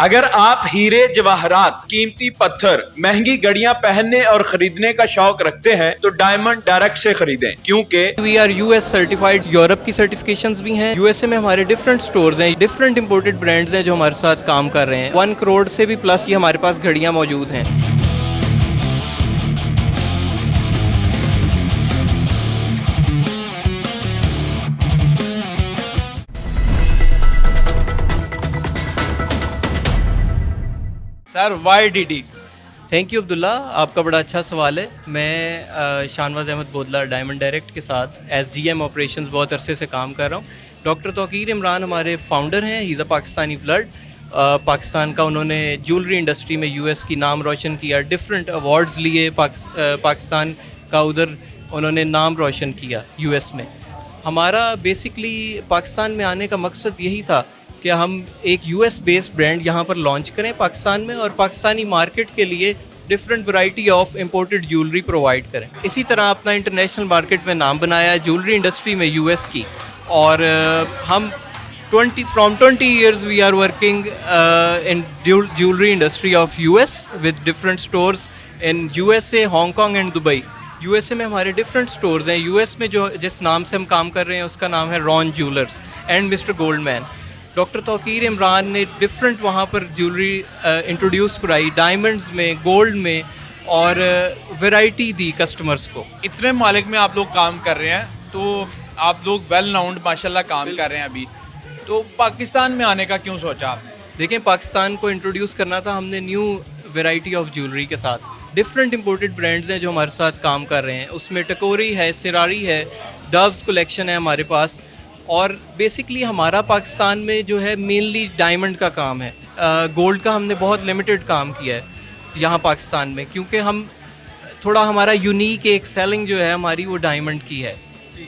अगर आप हीरे जवाहरात, कीमती पत्थर, महंगी घड़ियां पहनने और खरीदने का शौक रखते हैं तो डायमंड डायरेक्ट से खरीदें, क्योंकि we are US certified. Europe की सर्टिफिकेशंस भी हैं। यूएसए में हमारे डिफरेंट स्टोर्स हैं, डिफरेंट इंपोर्टेड ब्रांड्स हैं जो हमारे साथ काम कर रहे हैं। 1 करोड़ से भी प्लस ये हमारे पास घड़ियां मौजूद हैं। Sir YDD। Thank you Abdullah, आपका बड़ा अच्छा सवाल है। मैं शानवाज अहमद बोदला डायमंड डायरेक्ट के साथ SGM ऑपरेशंस बहुत अरसे से काम कर रहा हूँ। डॉक्टर तौकीर इमरान हमारे फाउंडर हैं। He is a Pakistani blood. Pakistan का उन्होंने ज्वेलरी इंडस्ट्री में US की नाम रोशन किया, डिफरेंट अवार्ड्स लिए, पाकिस्तान का उधर उन्होंने नाम रोशन किया US में। हमारा बेसिकली पाकिस्तान में आने का मकसद यही था कि हम एक US बेस्ड ब्रांड यहाँ पर लॉन्च करें पाकिस्तान में, और पाकिस्तानी मार्केट के लिए different variety of imported jewellery provide करें। इसी तरह अपना इंटरनेशनल मार्केट में नाम बनाया ज्वेलरी इंडस्ट्री में US की। और हम 20 years we are working in jewelry industry of US with different stores in USA, Hong Kong and Dubai। USA में हमारे डिफरेंट स्टोर्स हैं। US में जो जिस नाम से हम काम कर रहे हैं उसका नाम है Ron jewellers and mister Goldman. Doctor Tauqeer Imran ने डिफरेंट वहाँ पर ज्वेलरी इंट्रोड्यूस कराई, डायमंड्स में, गोल्ड में, और वैरायटी दी कस्टमर्स को। इतने मालिक में आप लोग काम कर रहे हैं तो आप लोग वेल नाउंड माशाल्लाह काम कर रहे हैं अभी, तो पाकिस्तान में आने का क्यों सोचा आपने? देखें, पाकिस्तान को इंट्रोड्यूस करना था हमने न्यू वैरायटी ऑफ ज्वेलरी के साथ। डिफरेंट इंपोर्टेड ब्रांड्स हैं जो हमारे साथ काम कर रहे हैं, उसमें टकोरी है, सिरारी है, डव्स कलेक्शन है हमारे पास। और बेसिकली हमारा पाकिस्तान में जो है मेनली डायमंड का काम है। गोल्ड का हमने बहुत लिमिटेड काम किया है यहाँ पाकिस्तान में, क्योंकि हम थोड़ा हमारा यूनिक एक सेलिंग जो है हमारी वो डायमंड की है।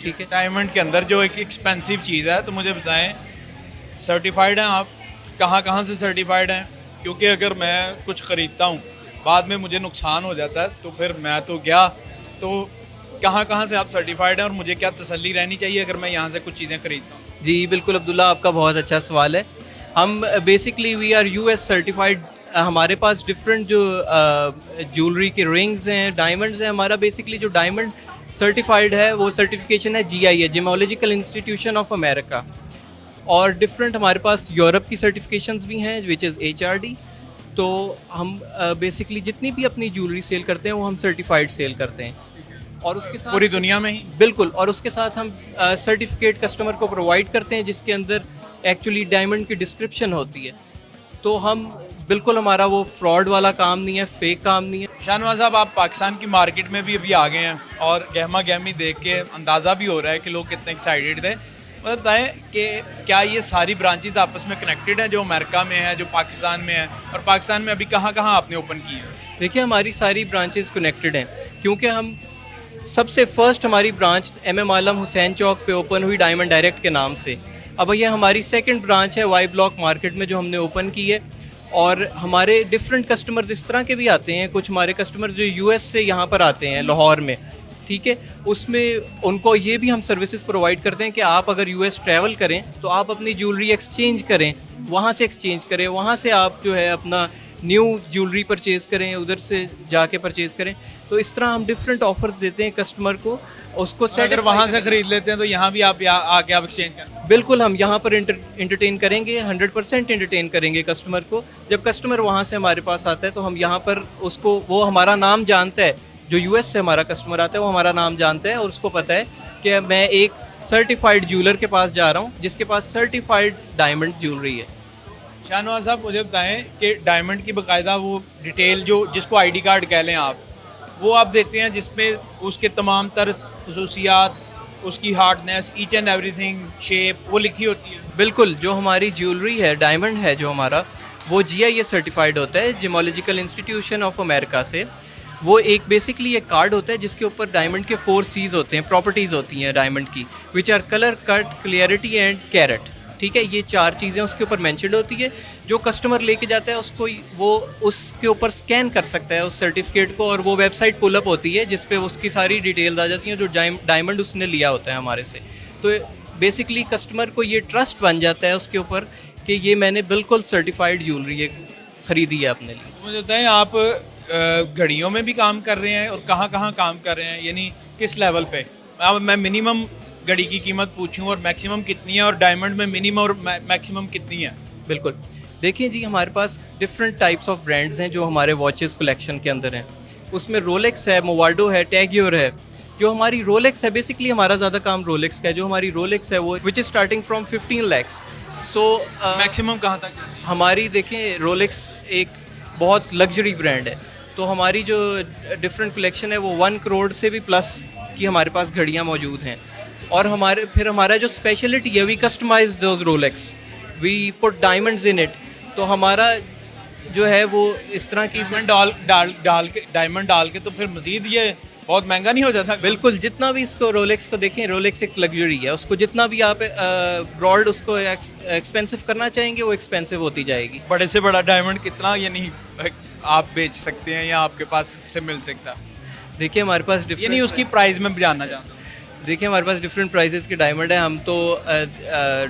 ठीक है, डायमंड के अंदर जो एक एक्सपेंसिव चीज़ है, तो मुझे बताएं सर्टिफाइड हैं आप? कहाँ से सर्टिफाइड हैं? क्योंकि अगर मैं कुछ ख़रीदता हूँ बाद में मुझे नुकसान हो जाता है तो फिर मैं तो गया। तो कहाँ से आप सर्टिफाइड हैं और मुझे क्या तसल्ली रहनी चाहिए अगर मैं यहाँ से कुछ चीज़ें खरीदता हूँ? जी बिल्कुल अब्दुल्ला, आपका बहुत अच्छा सवाल है। हम basically we are US certified. हमारे पास डिफरेंट जो ज्वेलरी के रिंग्स हैं, डायमंड्स हैं। हमारा बेसिकली जो डायमंड सर्टिफाइड है वो सर्टिफिकेशन है GIA, geological institution of America. और डिफरेंट हमारे पास यूरोप की सर्टिफिकेशंस भी हैं विच इज़ HRD। तो हम बेसिकली जितनी भी अपनी ज्वेलरी सेल करते हैं वो हम सर्टिफाइड सेल करते हैं, और उसके साथ पूरी दुनिया में ही। बिल्कुल, और उसके साथ हम सर्टिफिकेट कस्टमर को प्रोवाइड करते हैं जिसके अंदर एक्चुअली डायमंड की डिस्क्रिप्शन होती है। तो हम बिल्कुल, हमारा वो फ्रॉड वाला काम नहीं है, फेक काम नहीं है। शानवाज साहब, आप पाकिस्तान की मार्केट में भी अभी आ गए हैं और गहमा गहमी देख के अंदाज़ा भी हो रहा है कि लोग कितने एक्साइटेड थे। मतलब बताएं कि क्या ये सारी ब्रांचेज आपस में कनेक्टेड हैं, जो अमेरिका में है, जो पाकिस्तान में है, और पाकिस्तान में अभी कहाँ आपने ओपन की है? देखिए, हमारी सारी ब्रांचेस कनेक्टेड हैं, क्योंकि हम सबसे फर्स्ट हमारी ब्रांच MM आलम हुसैन चौक पे ओपन हुई डायमंड डायरेक्ट के नाम से। अब ये हमारी सेकंड ब्रांच है Y ब्लॉक मार्केट में जो हमने ओपन की है। और हमारे डिफरेंट कस्टमर्स इस तरह के भी आते हैं, कुछ हमारे कस्टमर जो US से यहाँ पर आते हैं लाहौर में, ठीक है, उसमें उनको ये भी हम सर्विसेज प्रोवाइड करते हैं कि आप अगर US ट्रैवल करें तो आप अपनी ज्वेलरी एक्सचेंज करें, वहाँ से एक्सचेंज करें, वहाँ से आप जो है अपना न्यू ज्वेलरी परचेज़ करें, उधर से जाके परचेज़ करें। तो इस तरह हम डिफरेंट ऑफर्स देते हैं कस्टमर को, उसको अगर वहाँ से खरीद लेते हैं तो यहाँ भी आप आके आप एक्सचेंज करें? बिल्कुल, हम यहाँ पर एंटरटेन करेंगे, 100% एंटरटेन करेंगे कस्टमर को। जब कस्टमर वहाँ से हमारे पास आता है तो हम यहाँ पर उसको, वो हमारा नाम जानता है, जो US से हमारा कस्टमर आता है वो हमारा नाम जानता है और उसको पता है कि मैं एक सर्टिफाइड ज्वेलर के पास जा रहा हूँ जिसके पास सर्टिफाइड डायमंड ज्वेलरी है। शाहनवाज साहब, मुझे बताएं कि डायमंड की बाकायदा वो डिटेल जो जिसको ID कार्ड कह लें आप, वो आप देते हैं जिसमें उसके तमाम तर खसूसियात, उसकी hardness, each and everything, shape, वो लिखी होती है? बिल्कुल, जो हमारी ज्वेलरी है, डायमंड है जो हमारा, वो GIA सर्टिफाइड होता है, जियोलॉजिकल इंस्टीट्यूशन ऑफ अमेरिका से। वो एक बेसिकली एक कार्ड होता है जिसके ऊपर डायमंड के 4 C's होते हैं, प्रॉपर्टीज़ होती हैं डायमंड की, which are colour, cut, clarity and carat. ठीक है, ये 4 चीज़ें उसके ऊपर मेंशन्ड होती है। जो कस्टमर लेके जाता है उसको वो उसके ऊपर स्कैन कर सकता है उस सर्टिफिकेट को, और वो वेबसाइट पुल अप होती है जिस पे उसकी सारी डिटेल्स आ जाती हैं जो डायमंड उसने लिया होता है हमारे से। तो बेसिकली कस्टमर को ये ट्रस्ट बन जाता है उसके ऊपर कि ये मैंने बिल्कुल सर्टिफाइड ज्वेलरी खरीदी है अपने लिए। मुझे बताएं, आप घड़ियों में भी काम कर रहे हैं और कहाँ कहाँ काम कर रहे हैं, यानी किस लेवल पे? अब मैं मिनिमम घड़ी की कीमत पूछूं और मैक्सिमम कितनी है, और डायमंड में मिनिमम और मैक्सिमम कितनी है? बिल्कुल, देखिए जी, हमारे पास डिफरेंट टाइप्स ऑफ ब्रांड्स हैं जो हमारे वॉचेस कलेक्शन के अंदर हैं। उसमें रोलेक्स है, मोवार्डो है, टैग्योर है। जो हमारी रोलेक्स है, बेसिकली हमारा ज़्यादा काम रोलेक्स का है। जो हमारी रोलेक्स है वो which is starting from 15 lakhs। So maximum कहाँ तक जाती है? हमारी देखें, रोलेक्स एक बहुत लग्जरी ब्रांड है, तो हमारी जो डिफरेंट कलेक्शन है वो 1 करोड़ से भी प्लस की हमारे पास घड़ियाँ मौजूद हैं। और हमारा जो स्पेशलिटी है, we customise those Rolex, we put diamonds in it. तो हमारा जो है वो इस तरह की डायमंड डाल के तो फिर मजीद ये बहुत महंगा नहीं हो जाता? बिल्कुल, जितना भी इसको रोलेक्स को देखें, रोलेक्स एक लग्जरी है, उसको जितना भी आप ब्रॉड उसको एक्सपेंसिव करना चाहेंगे वो एक्सपेंसिव होती जाएगी। बड़े से बड़ा डायमंड कितना यानी आप बेच सकते हैं या आपके पास से मिल सकता है? देखिए हमारे पास यानी उसकी प्राइस में भी जानना चाहता हूँ। देखिए हमारे पास डिफरेंट प्राइसेस के डायमंड है। हम तो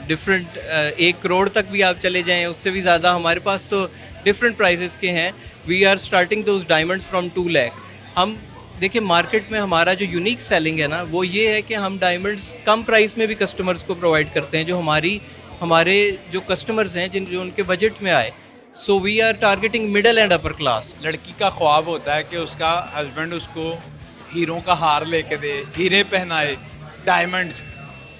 डिफरेंट 1 करोड़ तक भी आप चले जाएं, उससे भी ज़्यादा हमारे पास तो डिफरेंट प्राइसेस के हैं। We are starting those diamonds from 2 lakh. हम देखिए मार्केट में हमारा जो यूनिक सेलिंग है ना, वो ये है कि हम डायमंड्स कम प्राइस में भी कस्टमर्स को प्रोवाइड करते हैं, जो हमारे जो कस्टमर्स हैं जो उनके बजट में आए। So we are targeting middle and upper class. लड़की का ख्वाब होता है कि उसका हस्बैंड उसको हीरों का हार लेके दे, हीरे पहनाए, डायमंड्स।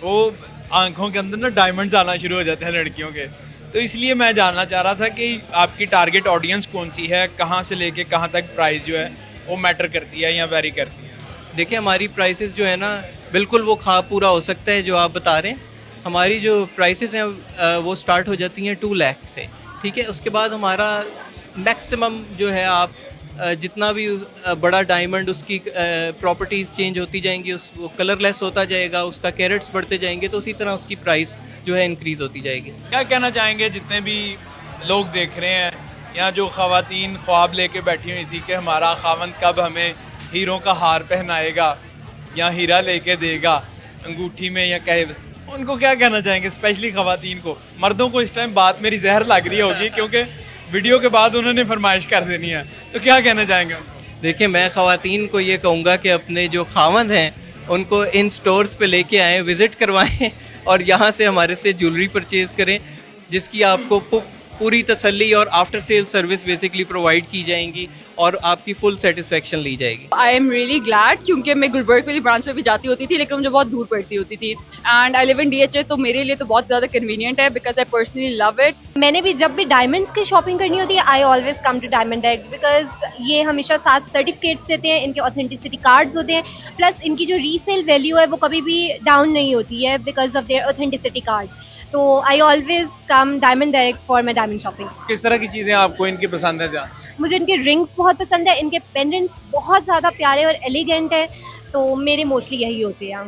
वो आंखों के अंदर ना डायमंड्स आना शुरू हो जाते हैं लड़कियों के। तो इसलिए मैं जानना चाह रहा था कि आपकी टारगेट ऑडियंस कौन सी है, कहाँ से लेके कहाँ तक प्राइस जो है वो मैटर करती है या वेरी करती है? देखिए हमारी प्राइसेस जो है ना, बिल्कुल वो ख्वाब पूरा हो सकता है जो आप बता रहे हैं। हमारी जो प्राइसेस हैं वो स्टार्ट हो जाती हैं 2 लाख से, ठीक है। उसके बाद हमारा मैक्सिमम जो है, आप जितना भी बड़ा डायमंड, उसकी प्रॉपर्टीज़ चेंज होती जाएंगी, वो कलरलेस होता जाएगा, उसका कैरेट्स बढ़ते जाएंगे, तो उसी तरह उसकी प्राइस जो है इंक्रीज़ होती जाएगी। क्या कहना चाहेंगे जितने भी लोग देख रहे हैं, या जो ख़वातीन ख्वाब लेके बैठी हुई थी कि हमारा खावंद कब हमें हीरों का हार पहनाएगा या हीरा लेके देगा अंगूठी में या कहे, उनको क्या कहना चाहेंगे? स्पेशली ख़वातीन को। मर्दों को इस टाइम बात मेरी जहर लग रही होगी क्योंकि वीडियो के बाद उन्होंने फरमाइश कर देनी है, तो क्या कहना चाहेंगे? देखिए मैं ख़वातीन को ये कहूँगा कि अपने जो खावंद हैं उनको इन स्टोर्स पे लेके आएँ, विज़िट करवाएं और यहाँ से हमारे से ज्वेलरी परचेज़ करें, जिसकी आपको पूरी तसल्ली और after sale service basically provide की जाएंगी और आपकी फुल सेटिस्फेक्शन ली जाएगी। आई एम रियली ग्लैड, क्योंकि मैं गुलबर्ग वाली ब्रांच में भी जाती होती थी, लेकिन मुझे बहुत दूर पड़ती होती थी। And I live in DHA, तो मेरे लिए तो बहुत ज़्यादा कन्वीनियंट है, because I personally love it. मैंने भी जब भी डायमंड्स की शॉपिंग करनी होती है, I always come to Diamond Direct, because ये हमेशा साथ सर्टिफिकेट्स देते हैं, इनके ऑथेंटिसिटी कार्ड्स होते हैं, प्लस इनकी जो रीसेल वैल्यू है वो कभी भी डाउन नहीं होती है because of their authenticity card. तो I always come diamond direct for my diamond shopping. किस तरह की चीज़ें आपको इनकी पसंद है? मुझे इनके रिंग्स बहुत पसंद है, इनके पेंडेंट्स बहुत ज़्यादा प्यारे और एलिगेंट है, तो मेरे मोस्टली यही होते हैं।